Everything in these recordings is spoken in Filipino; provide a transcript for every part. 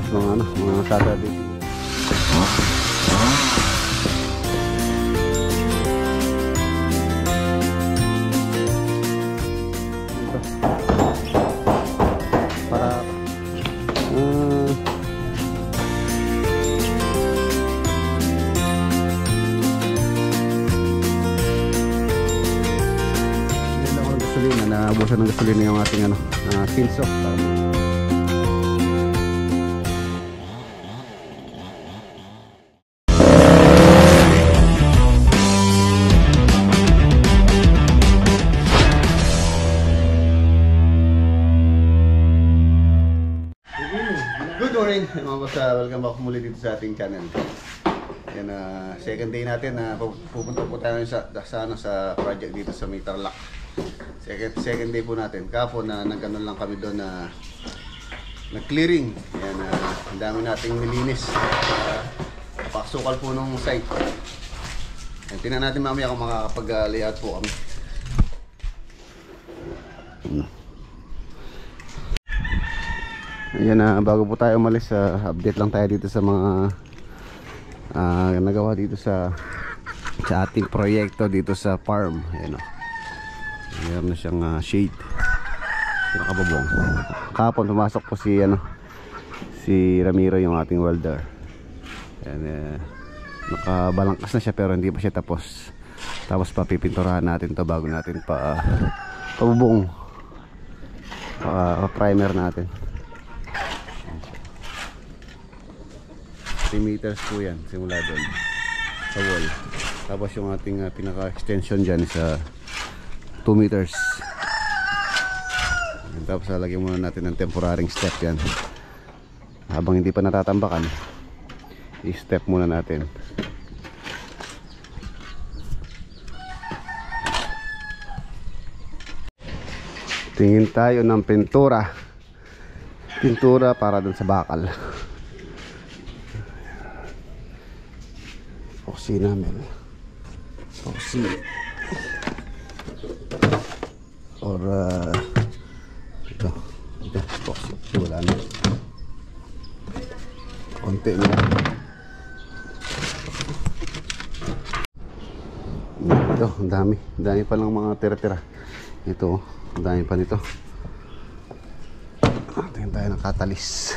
guys, mga Saturday. Naabusan ng gasolina yung ating pinso. Good morning mga boss, welcome back muli dito sa ating channel. Yan, second day natin na pupunta po tayo sa project dito sa Tarlac. Second day po natin. Kahapon na nagkanon lang kami doon na nag-clearing. Yan, ang dami nating nilinis. Paksukal po nung site. Yan, tingnan natin mamaya kung makakapag-layout po kami. Ayan, bago po tayo umalis, update lang tayo dito sa mga nagawa dito sa ating proyekto dito sa farm. Ayan, meron na siyang shade, pinakababong. Kahapon pumasok po si Ramiro, yung ating welder. Ayan, nakabalangkas na siya pero hindi pa siya tapos. Tapos papipinturahan natin to bago natin pabubong, primer natin. 3 meters po yan simula doon sa wall. Tapos yung ating pinaka-extension dyan sa 2 meters. Tapos lalagyan muna natin ng temporary step yan. Habang hindi pa natatambakan, i-step muna natin. Tingin tayo ng pintura para dun sa bakal. Epoxy namin. Epoxy. Or ito epoxy. Wala na. Konti na. Ito, ang dami pa lang mga tira-tira. Ito, ang dami pa nito. Tingnan tayo ng catalyst.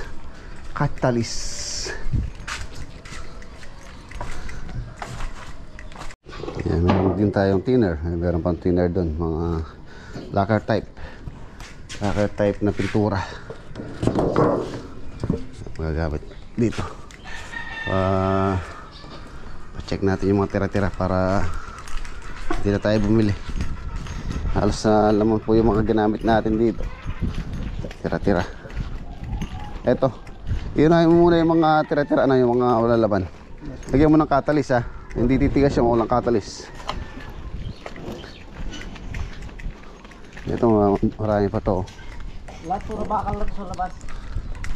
Yan, meron din tayong thinner. Meron pang thinner doon, mga lacquer type na pintura. Magagamit dito. Pa-check natin yung mga tira-tira para hindi na tayo bumili. Halos naman po yung mga ginamit natin dito. Tira-tira. Eto, yun na muna yung mga tira-tira na yung mga wala laban. Lagyan mo ng catalyst hindi titigas yung ulang catalyst. Ito marami pa to. Lahat puro bakal lang sa labas.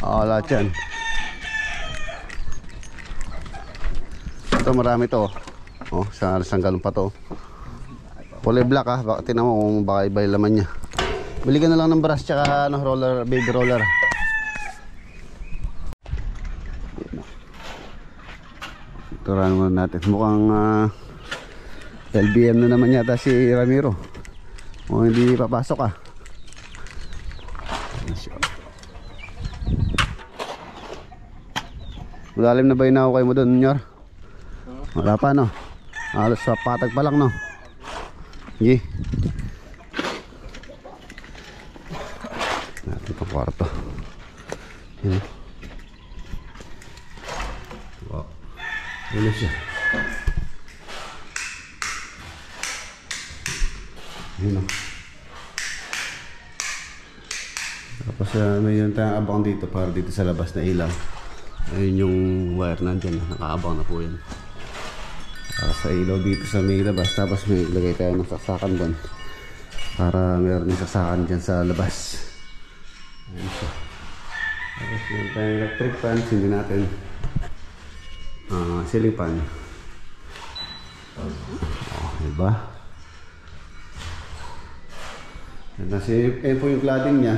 Oo, lahat yan. Ito marami to. Isang galon pa to. Kulay black baka tinan mo kung baka iba yung laman nya. Bili ka na lang ng brush tsaka roller, baby roller. Turuan muna natin. Mukhang LBM na naman yata si Ramiro. O hindi papasok Malalim na ba yung nakukay mo doon, Nyor? Wala pa, no? Halos sa patag pa lang, no? Sige. Natin itong kwarto. Yan. Wow. Ano siya? Yan, no? Tapos mayroon tayong abang dito para dito sa labas na ilaw. Ayun yung wire nandyan, nakaabang na po yan. Sa ilaw dito sa may labas. Tapos may ilagay tayo ng saksakan doon para meron yung saksakan dyan sa labas. Ayun siya. Tapos meron tayong electric fan. Sindi natin ceiling fan. Diba? Ayun po yung cladding nya.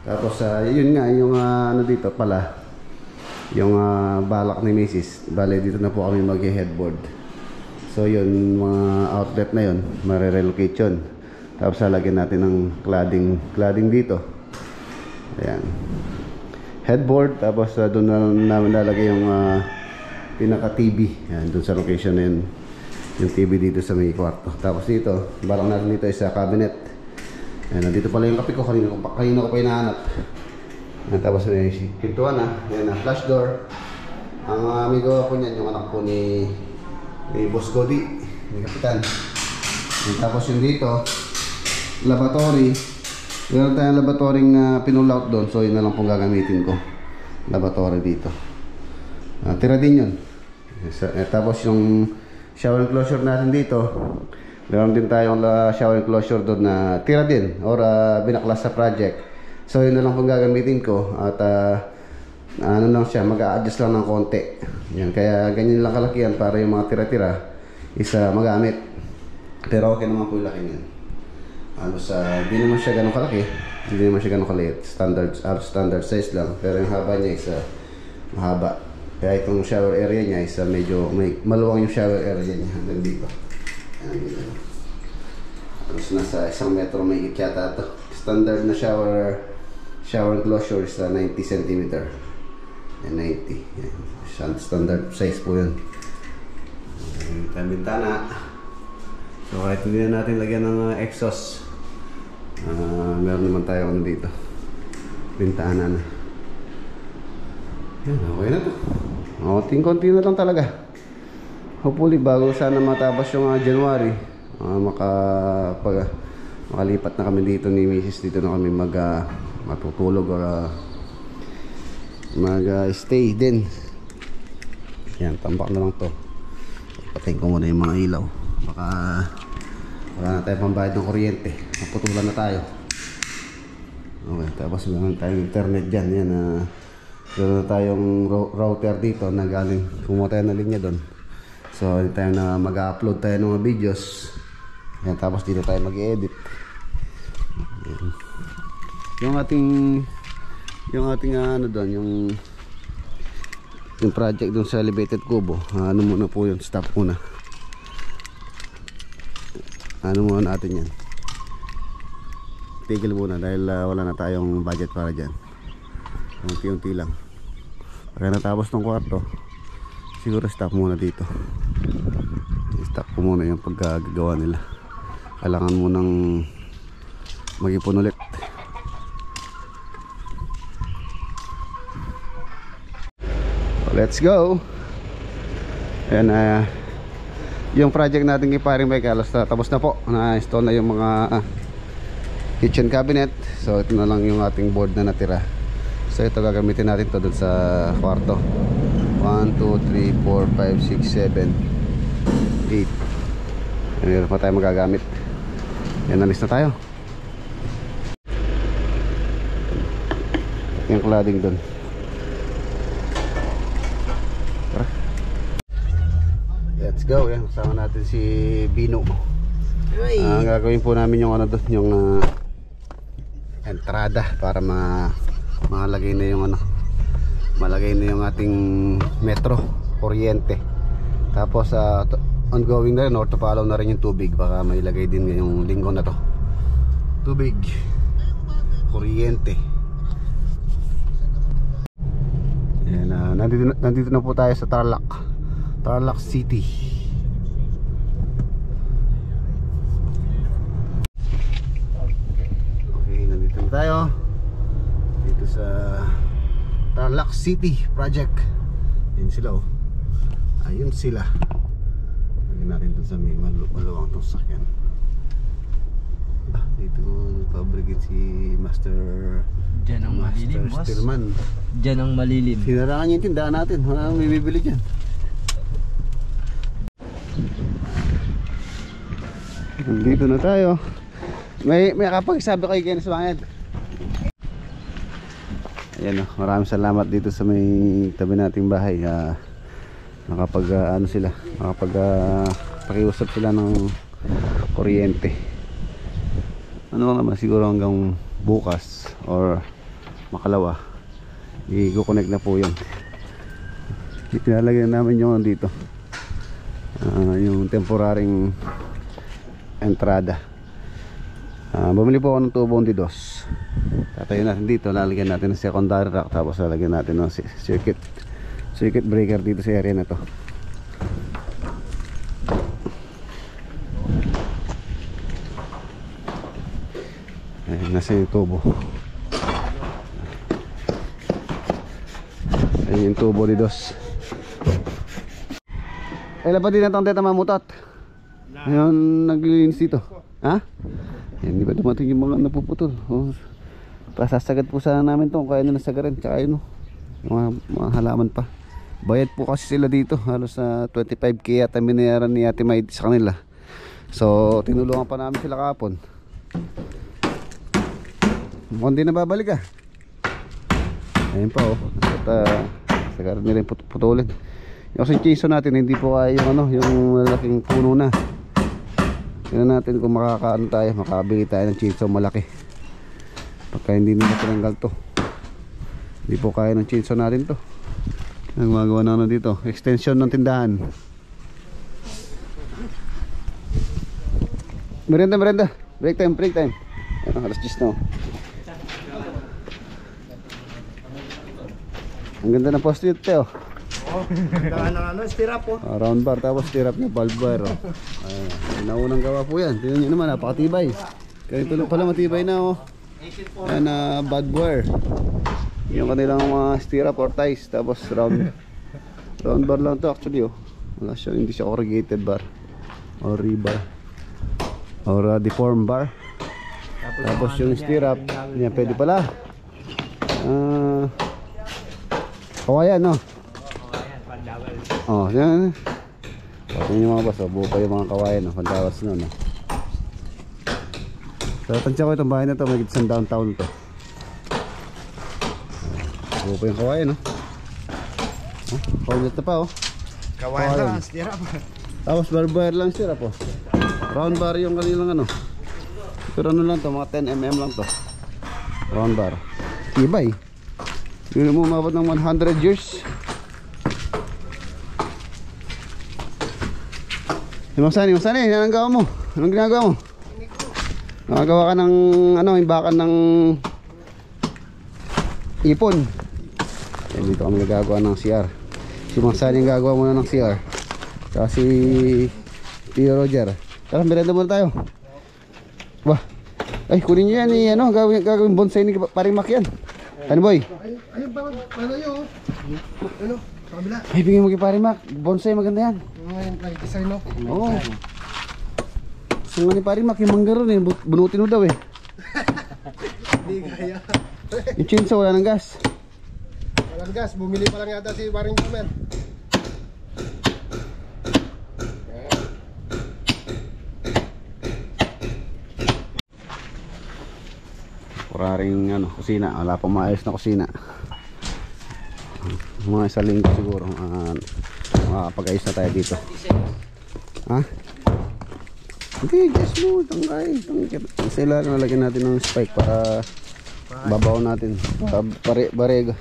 Tapos yun nga yung ano dito pala, yung balak ni Mrs. Bale dito na po kami mag-headboard. So yun, mga outlet na yun mare-relocate yun. Tapos lalagyan natin ng cladding dito. Ayan, headboard. Tapos doon na namin lalagay yung pinaka TV. Ayan, doon sa location na yun, yung TV dito sa may kwarto. Tapos dito, balak natin dito isa cabinet. Ayan, nandito pala yung kape ko, kanina ko pa hinahanap. Ayan, tapos may pintuan na. Ayan na, flash door. Ang amigo ko niyan, yung anak po ni Boss Godi, ni Kapitan. Ayan, tapos yung dito, lavatory. Meron tayong lavatory na pinull out doon, so yun na lang pong gagamitin ko. Lavatory dito. Tira din yun. Tapos yung shower enclosure natin dito, meron din tayong shower enclosure doon na tira din or binaklas sa project. So yun na lang pong gagamitin ko. At ano lang siya, mag-a-adjust lang ng konti. Yan, kaya ganyan lang kalakihan para yung mga tira-tira is magamit. Pero okay naman po yung laki niyan. Hindi naman siya ganun kalaki, hindi naman siya ganun kaliit. Standard size lang. Pero yung haba niya is mahaba. Kaya itong shower area niya is medyo maluwang yung shower area niya hanggang dito. Tapos nasa 1 metro may yata ito. Standard na shower enclosure is 90 cm. 90. Yan. Standard size po yun. Yung bintana. So kahit hindi na natin lagyan ng exhaust, meron naman tayo dito. Bintana na. Yan, okay na to. Konting-konti na lang talaga. Hopefully bago sana matapos yung January, makalipat na kami dito ni Mrs. Dito na kami matutulog or mag-stay din. Yan, tambak na lang to. Patayin ko muna yung mga ilaw. Baka wala na tayo pambayad ng kuryente, maputulan na tayo. Okay, tapos meron tayong internet dyan. Yan, meron na tayong router dito na galing, kumuha tayo na linya doon. So hindi tayo na mag-upload tayo ng mga videos. Yan, tapos dito tayo mag-edit. Yung ating ano doon, yung project doon sa elevated kubo, ano muna po yun, stop muna. Ano muna natin yan, tigil muna dahil wala na tayong budget para dyan. Unti-unti lang. Pagka natapos ng kwarto, siguro stop muna dito. Stop ko muna yung pagkagagawa nila. Kailangan munang mag-ipon ulit. Let's go. Ayan, yung project natin kay Paring Mike alas tapos na po. Na-install na yung mga kitchen cabinet. So ito na lang yung ating board na natira. So ito gagamitin natin to dun sa kwarto. 1, 2, 3, 4, 5, 6, 7, 8. Meron pa tayo magagamit. Yan, alis na tayo. Yung cladding dun. Let's go. Yan, kasama natin si Bino. Ang gagawin po namin yung ano doon, yung entrada para malagay na yung ano, malagay na yung ating metro, kuryente. Tapos ongoing na rin or to follow na rin yung tubig. Baka may ilagay din ngayong linggo na to. Tubig, kuryente. Yan, nandito na po tayo sa Tarlac City. Okay, nandito na tayo dito sa Tarlac City project. Ayun sila oh. Ayun sila. Lagyan natin ito sa may maluwang itong sakyan. Dito nagpabrigate si Master Stillman. Diyan ang malilim. Sinarangan niya yung tindahan natin. Wala nang may bibili dyan. Dito na tayo. May kapagsabi kayo kay Neswanged. Ayan o, maraming salamat dito sa may tabi nating bahay. Ano sila, pakiusap sila ng kuryente. Ano lang naman, siguro hanggang bukas or makalawa i-connect na po yun. Ilalagay namin yung dito, yung temporaring entrada. Bumili po ako ng tubong didos. Tatayo natin dito, lalagyan natin ng secondary rack, tapos lalagyan natin ng circuit breaker dito sa area na to. Nasa yung tubo. Ayun yung tubo ni Dos. Lapat din natang teta mamutot. Ngayon naglilinis dito. Ha? Hindi ba dumating yung mga napuputol? Pasasagad po sana namin to. Kaya nyo nasagarin. Tsaka yun, mga halaman pa. Bayad po kasi sila dito. Halos na 25k yata binayaran ni Ate Maid sa kanila. So tinulungan pa namin sila kahapon. Mukhang di na babalik ah. Ayun pa oh. At sagaran nila yung putulin. Yung kasing chiso natin hindi po kaya yung yung malaking puno na. Tingnan natin kung makakaano tayo, makabili tayo ng chiso malaki. Pagka hindi nila tinanggal to, hindi po kaya ng chiso natin to. Ang gumagawa na dito, extension ng tindahan. Merenda. Break time. Alas 10 na. Ang ganda ng poste ito oh. Ganda ng stirrup po. Round bar tapos stirrup niya valve bar oh. Naunang gawa po yan. Tingnan nyo naman, napakatibay. Ganito lang pala matibay na oh. Ayan na bad wire. Yung kanilang mga stirrup or ties. Tapos round bar lang to actually oh. Wala siya, hindi siya corrugated bar or rebar or deform bar. Tapos yung stirrup yan pwede pala kawayan no? Oh, yan. Pati yung mga boss, buo pa yung mga kawayan no? Pandawas no, no? So tansya ko itong bahay na to, may isang downtown to. Buo pa yung kawayan no? Paulit na pa oh. Kawayan lang, stirrup. Tapos bar lang stirrup oh. Round bar yung kanilang ano. Pero ano lang to, mga 10mm lang to. Round bar. Ibay. Hindi mo umabot ng 100 years. Mang Sani, anong gawa mo? Anong ginagawa mo? Nakagawa ka ng imbakan ng ipon. Yan, dito kami nagagawa ng CR. Si Mang Sani ang gagawa muna ng CR. Kasi Tio Roger. Tara, merenda muna tayo. Bah. Ay, kunin nyo yan gagawin bonsai ni paring Mac yan. Ano boy? Ayun ba, ano yun? Ano? Sa kabila. Ay, bigyan mo kay paring Mac. Bonsai maganda yan. Ngayon, design no? Oo. So nga ni paring Mac, yung manggaron eh. Bunutin mo daw eh. Hindi kaya. Yung chainsaw wala ng gas. Walang gas, bumili pa lang yata si paring Jumel. Puraring kusina, wala pa maayos na kusina. Mga isang linggo siguro makapag-ayos na tayo dito. Ha? Hindi, just mo tangkay. Sa ilalim nalagyan natin ng spike para babaw natin barega.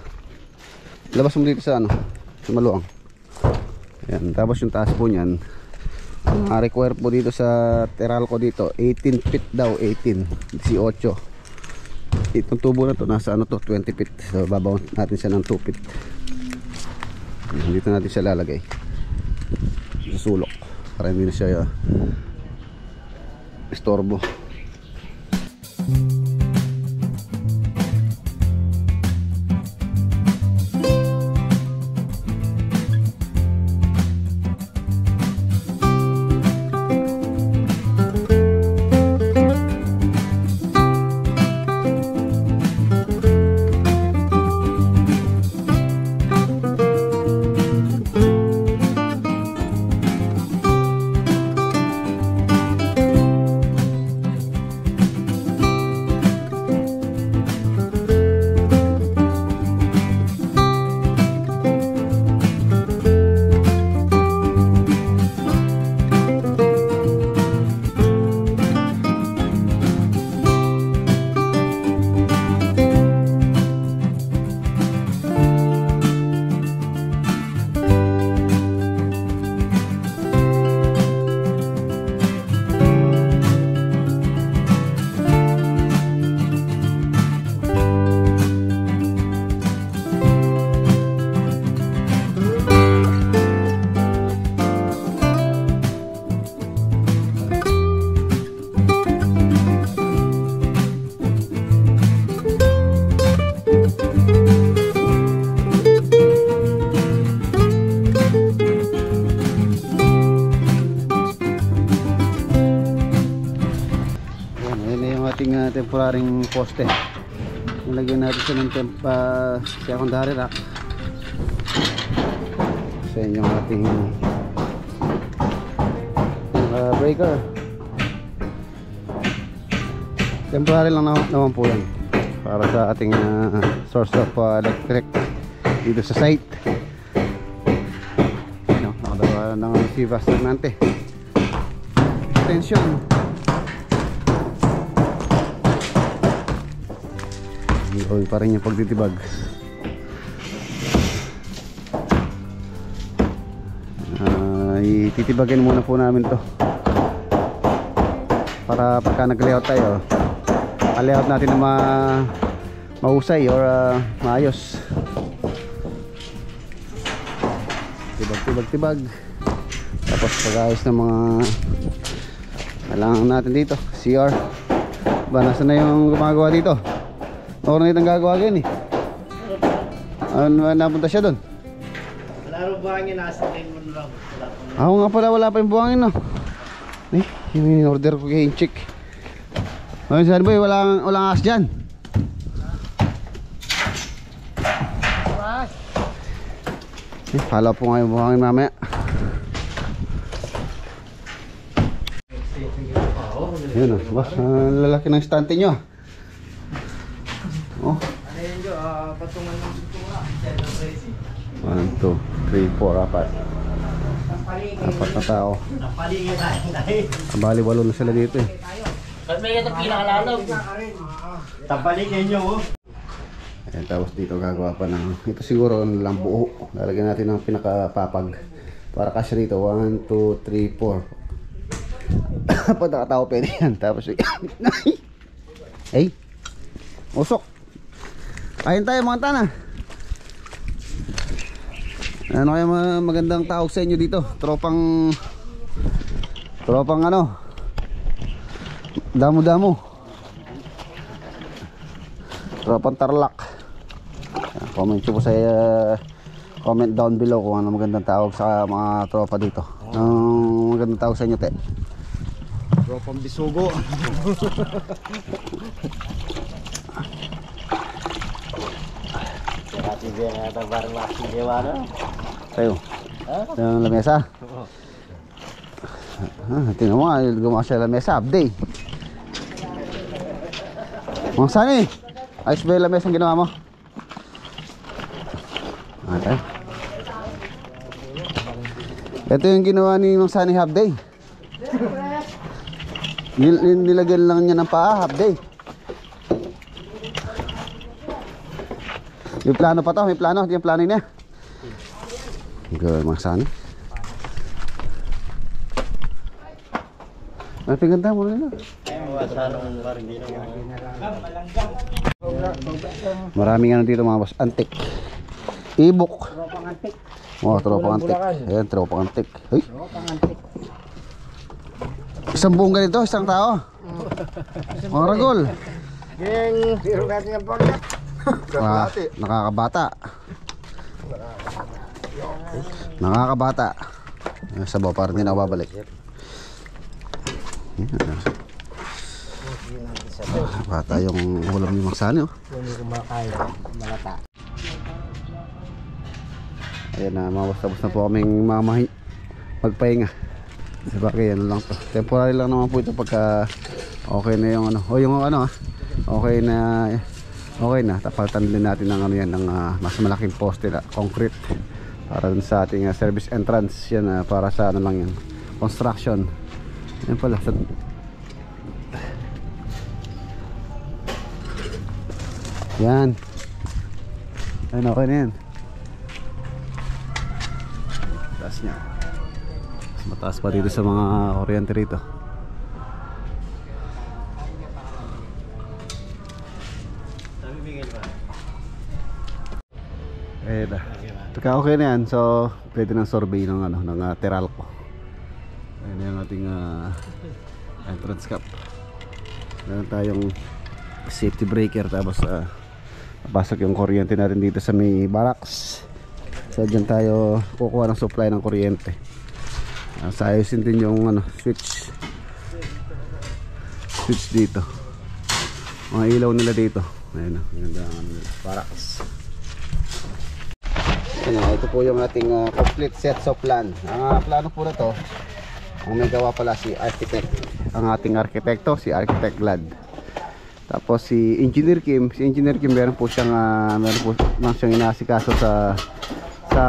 Labas mo dito sa sa maluang. Ayan, tapos yung taas po niyan require po dito sa Teralco dito 18 feet daw, 18 itong tubo na to nasa 20 feet. So babaw natin siya ng 2 feet. Dito natin siya lalagay sa sulok para hindi na siya istorbo. ating temporaryong poste. Nilagyan natin siya ng secondary rack. Sa inyong ating breaker. Temporary lang naman po yan para sa ating source of electric dito sa site. Nakadala ng si Vaster Nante extension. Gawin pa rin yung pagtitibag. Ititibagin muna po namin to para pagka nag-layout tayo, layout natin na mahusay or maayos. Tibag. Tapos pag-ayos ng mga kailangan natin dito. CR ba, nasa na yung gumagawa dito? Ako na itong gagawa ganyan eh. Ano napunta siya doon? Wala rin buhangin, nasa rin mo lang. Ako nga pala, wala pa yung buhangin no. Eh, yung order ko kay Inchik. Ay, saan ba? Walang as dyan. Hala po nga yung buhangin mamaya. Yun o, lalaki ng stante nyo. Oh. Ano yun Jo? Patungan ng sutunga. 1, 2, 3, 4, 4. Apat na tao. Napaligid tayo dahil. Bali, 8 na sila dito eh. Ba't may ito pinakalalog? Tapaligid nyo oh. Ayan, tapos dito gagawa pa ng, ito siguro lang buo. Lalagyan natin ng pinakapapag para kasi rito 1, 2, 3, 4. Pag nakatao pwede yan. Tapos ay usok. Kain tayo mga tana. Ano kaya magandang tawag sa inyo dito? Tropang ano, damo-damo, tropang Tarlac. Comment nyo po sa comment down below kung ano magandang tawag sa mga tropa dito. Anong magandang tawag sa inyo, te? Tropang bisugo. Tayo. Yung lamesa. Tingnan mo nga, gumawa siya lamesa, update. Mga sani, ayos ba yung lamesa ang ginawa mo? Okay. Ito yung ginawa ni Mang Sani half day. Nilagyan lang niya ng paa half day. May plano pa to, may plano. Ito yung plano niya. Good, Mang Sani. Ang piganda mo nila. Maraming ano dito mga boss. Antik. Ibok. Tropang antik. Oh, tropang antik. Ayan, tropang antik. Hey. Isang buong ganito, isang tao. Mga ragol. Yung biro natin yung pagkat. Nakakabata. Nakakabata. Sabaw, parang hindi na babalik. Bata yung ulam ni Mang Sani oh. Hindi ko makakaya. Malata. Ayan na, mabos-tabos na po kaming magpahinga. Sabagay, ano lang to. Temporary lang naman po ito pagka okay na yung ano. O yung ano okay na. Tapaltan din natin ng ano yan, ng mas malaking poste na concrete. Para dun sa ating service entrance. Yan para sa ano lang yan. Construction. Yan pala. Yan. Ayun, okay na yan. Taas niya. Mas mataas pa dito sa mga kuryente rito. Eh na. Pagka okay na yan, so pwede ng survey ng ano, ng Teralco. Ayun na yung ating entrance cap. Meron tayong safety breaker, tapos papasok yung kuryente natin dito sa may barracks. So dyan tayo kukuha ng supply ng kuryente. Sayusin din yung ano, switch dito. mga ilaw nila dito. Ayun, ganda ang ano nila, barracks. Ayun, ito po yung ating complete sets of plan. Ang plano po na to, ang may gawa pala si architect, ang ating arkitekto, si Architect Glad. Tapos si Engineer Kim, meron po siyang inaasikaso sa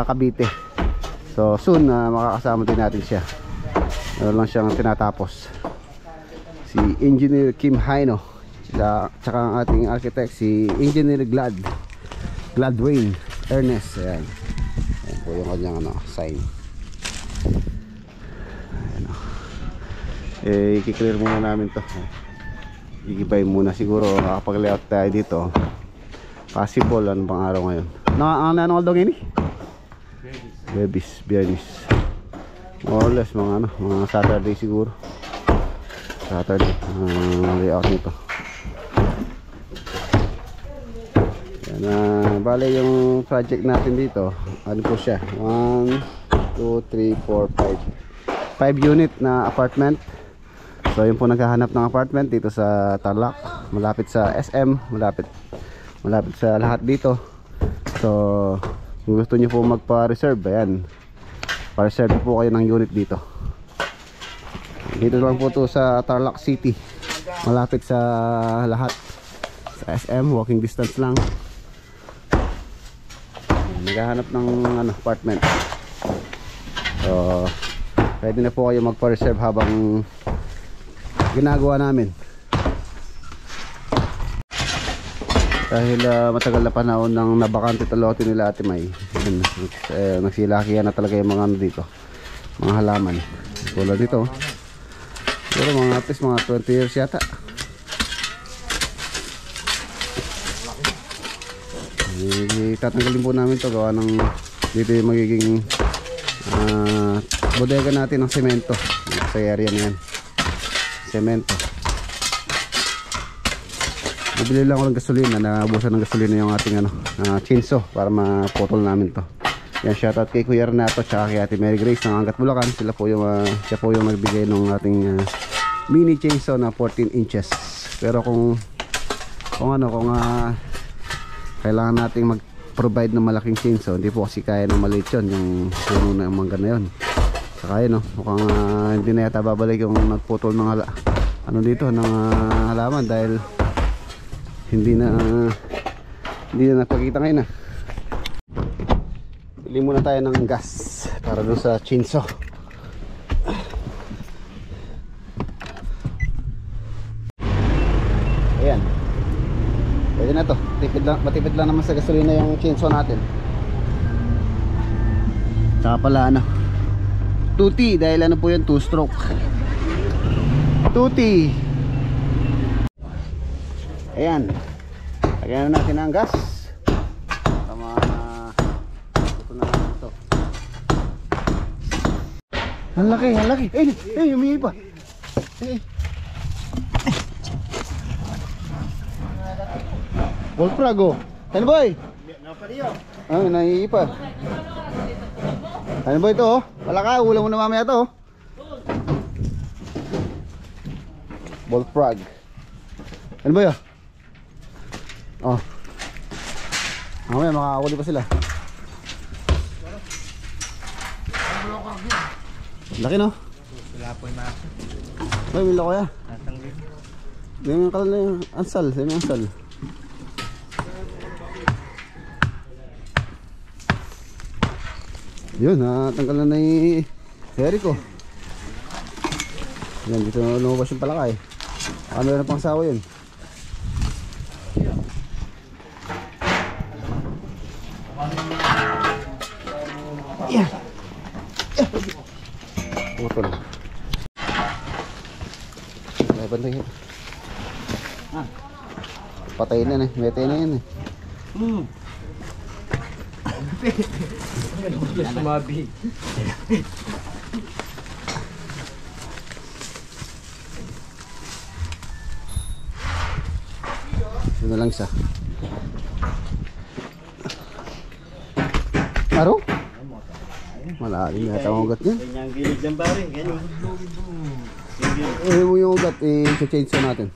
Cavite. So soon makakasama din natin siya. Meron lang siyang tinatapos. Si Engineer Kim Haino, tsaka ang ating architect si Engineer Gladwayne Ernest. Ayan. Ayan po yung kanyang sign. Ayan, i-clear muna namin to. Igibay muna siguro makapag-layout tayo dito. Possible ano bang araw ngayon? Ano daw ngayon? Biyernes. More or less mga Saturday siguro. Saturday layout nito. Yan, bale yung project natin dito, ano po siya? 1, 2, 3, 4, 5 unit na apartment. So yun po, naghahanap ng apartment dito sa Tarlac, malapit sa SM, malapit sa lahat dito. So kung gusto nyo po magpa-reserve, ayan, pa-reserve po kayo ng unit dito. Dito lang po to sa Tarlac City, malapit sa lahat, sa SM, walking distance lang. Naghahanap ng apartment. So pwede na po kayo magpa-reserve habang ginagawa namin. Dahil matagal na panahon ng nabakante to lote nila Ate May. Nagsilakihan na talaga yung mga ano dito, mga halaman. Tulad dito, pero mga at least mga 20 years yata. Tatanggalin po namin to, gawa ng dito yung magiging bodega natin ng semento sa area na yan. Semento. Bibili lang ako ng gasolina, naubusan ng gasolina yung ating chainsaw para maputol namin to. Yan, shoutout kay Kuya Renato tsaka kay Ate Mary Grace ng Angat Bulacan. Siya po yung nagbigay ng ating mini chainsaw na 14 inches. Pero kung kailangan nating mag-provide ng malaking chainsaw, hindi po kasi kaya ng maliit yun, yung puno na mangga na yun. Saka yun, mukhang hindi na yata babalik yung nagputol ng dito ng halaman dahil hindi na napakita ngayon. Bili muna tayo ng gas para doon sa chainsaw. Ayan, pwede na to. Matipid lang naman sa gasolina yung chainsaw natin. Saka pala 2T, dahil po yun, 2 stroke 2T. Ayan, lagyan na natin ang gas. Tama, ito na lang ito. Ang laki. Humingi pa. Bullfrog, oh. Ano boy? Nangihi pa. Ano ba ito, oh? Wala ka, ulam mo na mamaya to, oh. Bullfrog. Ano ba yun? Oh. Mamaya makakakuli pa sila. Laki, no? Ay, may lako ya. May kalan na yung ansal. Yun, natanggal na yung heri ko. Yan, dito lumabas yung palakay. Ano na pang sawa yun? Yeah. Putol. May bantay yun. Patay na metay na yan eh. Sumabi. Ito na lang isa. Aro? Malalim yata ang ugat niya. Kanyang gilid ng pare, ganyan. Mo yung ugat, i-chainsaw natin.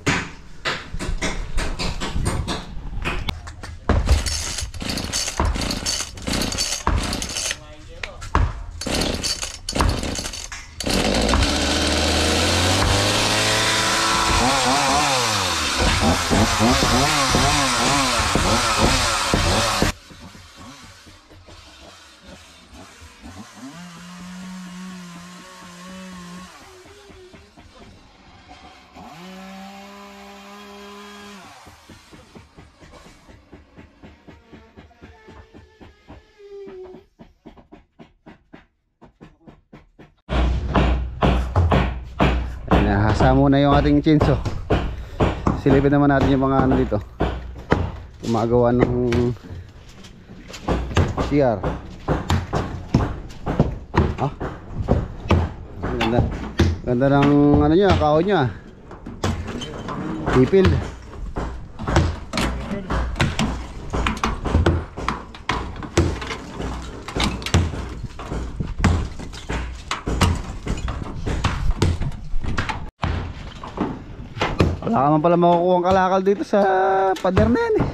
Nahasa muna yung ating chainsaw. Silipin naman natin yung mga ano dito, gumagawa ng CR. Ah, ganda, ganda ng ano niya, kahoy niya. Pipil. Wala ka man pala makukuha ang kalakal dito sa pader na yan eh.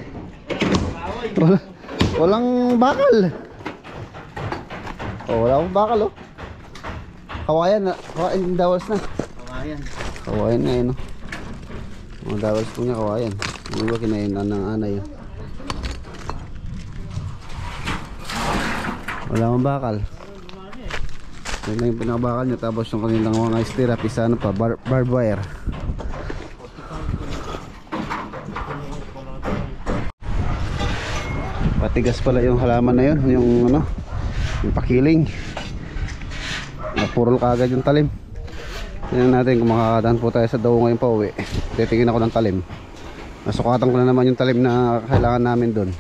Walang bakal. Oh, wala akong bakal oh. Kawayan na, kawayan dawas na. Kawayan na yun oh. Mga dawas po niya kawayan. Ano ba kinain ng anay yun? Wala akong bakal. Yan lang yung pinakabakal niya. Tapos yung kanilang mga stirrup, isa ano pa, barbed wire. Patigas pala yung halaman na yun, yung ano, yung pakiling. Napurol kaagad yung talim. Tingnan natin kung makakadaan po tayo sa daw ngayon pa uwi. Titingin ako ng talim. Nasukatan ko na naman yung talim na kailangan namin doon.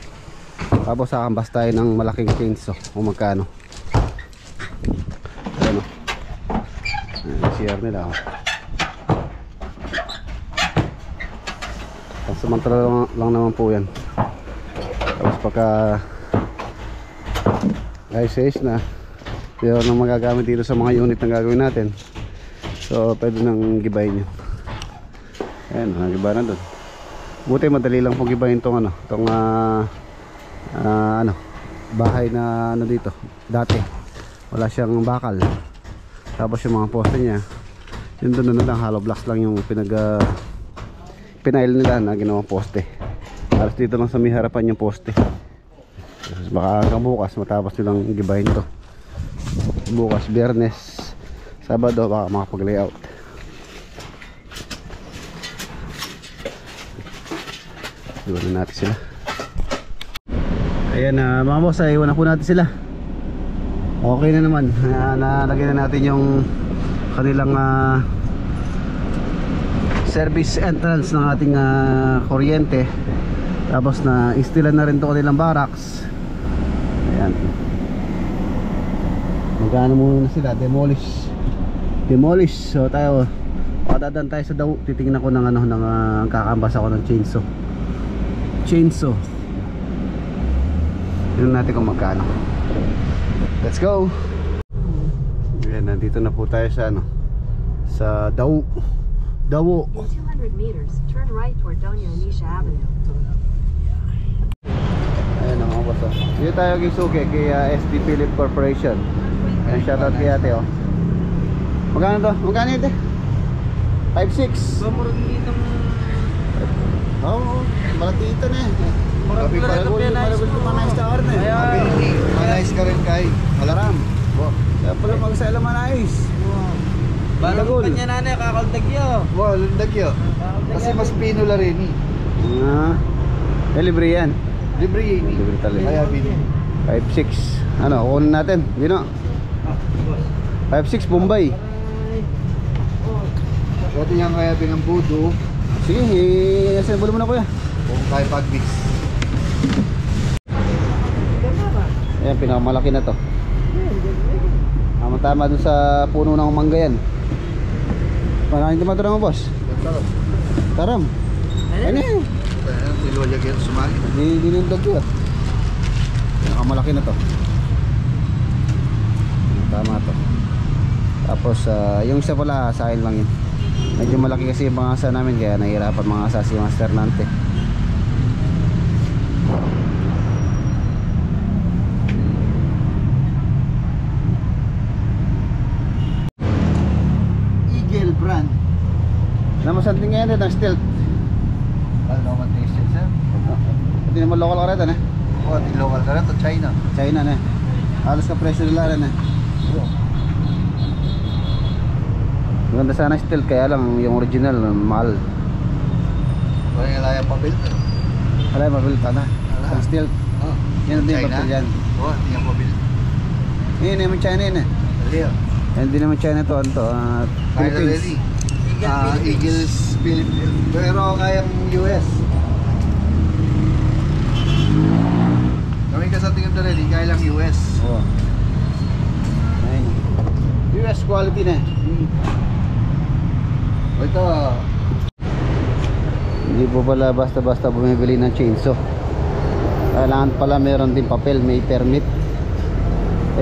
Tapos sakambas tayo ng malaking chainsaw kung magkano. Ayan o, CR nila o. Samantala lang naman po yan. Tapos pagka ayos na, yun ang magagamit dito sa mga unit na gagawin natin. So pwede nang gibayin yun. Ayan, nagiba na doon. Buti madali lang po gibayin itong ano, itong ano, bahay na ano dito. Dati wala siyang bakal. Tapos yung mga poste niya, yun doon na lang, hollow blocks lang yung pinail nila na ginawang poste. Alas dito lang sa may harapan yung poste. Baka hanggang bukas matapos nilang gibahin to. Bukas, Biyernes, Sabado baka makapag-layout. Iwan na natin sila. Ayan na mga boss, iwan na po natin sila. Okay na naman. Nalagyan na natin yung kanilang service entrance ng ating kuryente. Tapos na istilan na rin to kanilang barracks. Ayan. Magkano muna sila, demolish. So tayo, padadan tayo sa daw. Titingnan ko ng ano, kakambas ako ng chainsaw. Tingnan natin kung magkano. Let's go. Ayan, nandito na po tayo sa ano, sa Dawo. In 200 meters, turn right toward Doña Anisha Avenue. Ayan ang mga boss oh. Dito tayo kay Suke, kay SD Philip Corporation. Ayan, shoutout kay ate oh. Magkano to? Magkano ito? 5.6. Oo, malatito na eh. Sabi pa rin, Maragul ko manais na orin eh. manais ka rin kay Alaram. Kaya pala mag-sa manais. Balagol kanya nanay, kakaldag yun. Wow, lundag yun. Kasi mas pinula rin Libre yan. Libre yun eh. Libre talaga. Kaya bini. 5.6. Ano, kunin natin. Dino. 5.6 Bombay. Dati yung kaya pinambudo. Sige, i-assemble mo na kuya. Kung kaya pag-mix. Ayan, pinakamalaki na to. Tama dun sa puno ng mangga yan. Parang hindi maturang mo boss. Taram. Ano yun? Niluwag yung sumali. Dinindog yun. Pinakamalaki na to. Tama to. Tapos yung isa pala sa akin lang yun. Medyo malaki kasi yung mga asa namin, kaya nahihirapan mga asa si Master Nante. Eagle brand. Naman something ngayon ng stealth. Ano naman tasted, sir? Hindi naman local ka rin eh. Oh, di local ka rin to China. China na eh. Halos ka presyo nila rin eh. Maganda sana steel, kaya lang yung original mahal. Wala yung laya pa build. Alay, mabilta na. Ang steel. Oh. Yan din China? papel yan. Oh, hindi yan pa build. Hindi naman China yun eh. Dali yun. Hindi naman China to, ano to? Philippines. Eagles Philippines. Pero kayang US. Kami ka sa tingin na rin, kaya lang US. Oo. Ayun. US quality na eh. Ito, Hindi po pala basta-basta bumibili ng chainsaw. Kailangan pala meron din papel, may permit.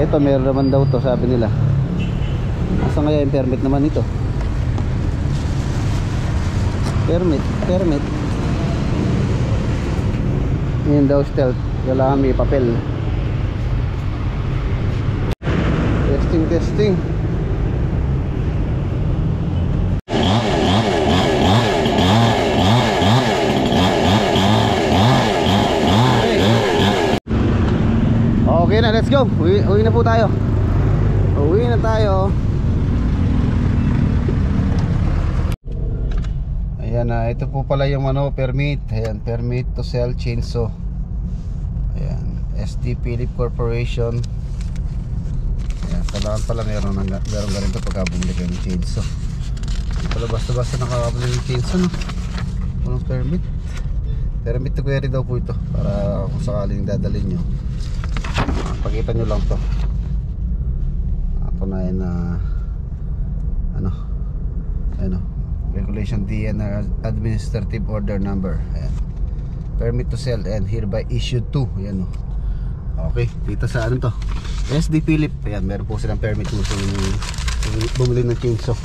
Ito meron naman daw to, sabi nila. Asan kaya yung permit naman ito? Permit. Yan daw stealth, kailangan may papel. Testing. Okay na, let's go. Uwi na po tayo. Uwi na tayo. Ayan na, ito po pala yung permit. Ayan, permit to sell chainsaw. Ayan, SD Philip Corporation. Ayan, kailangan pala meron ganito pagka bumili kayo ng chainsaw. Hindi pala basta-basta nakakabili ng chainsaw, no? Walang permit. Permit to carry daw po ito, para kung sakaling dadalhin nyo. Pakita nyo lang to. Ako na yun na Regulation DNR Administrative Order Number. Ayan. Permit to sell and hereby issued to. Ayan o. Okay, dito sa ano to, SD Philip. Ayan, meron po silang permit kung bumili ng chainsaw.